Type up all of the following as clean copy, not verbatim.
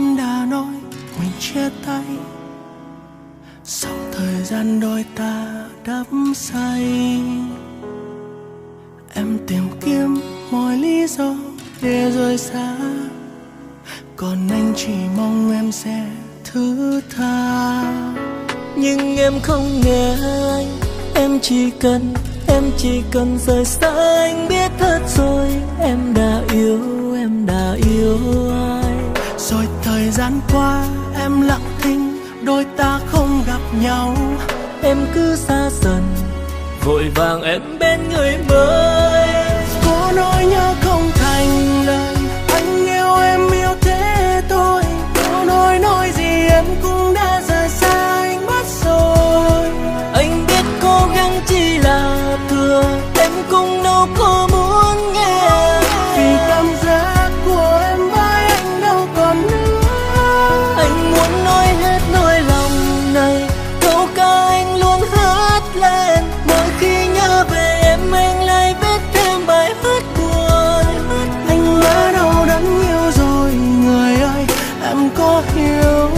em đã nói mình chia tay, sau thời gian đôi ta đắm say. Em tìm kiếm mọi lý do để rời xa, còn anh chỉ mong em sẽ thứ tha. Nhưng em không nghe anh, em chỉ cần rời xa anh. Biết hết rồi, em đã yêu ai. Rồi thời gian qua em lặng thinh, đôi ta không gặp nhau. Em cứ xa dần, vội vàng em bên người mới. Có nỗi nhớ không thành lời, anh yêu em yêu thế thôi. Có nói gì em cũng đã rời xa anh mất rồi. Anh biết cố gắng chỉ là thừa, em cũng đâu có muốn nghe. Vì cảm giác của em với anh đâu còn nữa. Anh muốn nói hết nỗi lòng này, câu ca anh luôn hát lên. Mỗi khi nhớ về em anh lại viết thêm bài hát buồn. Anh đã đâu đắn yêu rồi người ơi, em có hiểu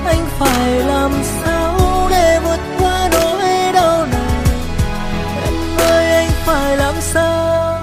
Anh phải làm sao để vượt qua nỗi đau này? Em ơi anh phải làm sao?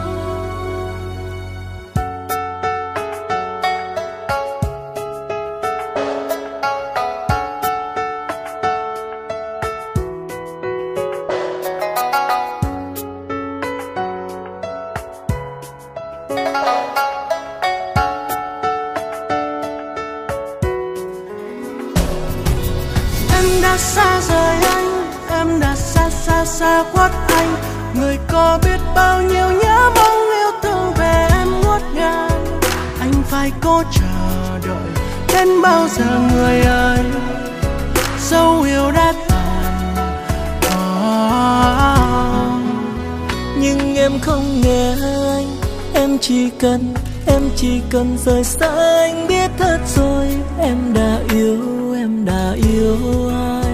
em đã xa rời anh, em đã xa khuất anh. Người có biết bao nhiêu nhớ mong yêu thương về em ngút ngàn. Anh phải cố chờ đợi đến bao giờ người ơi, dấu yêu đã tàn. Nhưng em không nghe anh, em chỉ cần rời xa anh. Biết hết rồi, em đã yêu ai.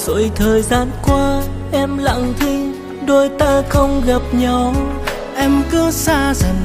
Rồi thời gian qua em lặng thinh, đôi ta không gặp nhau. Em cứ xa dần,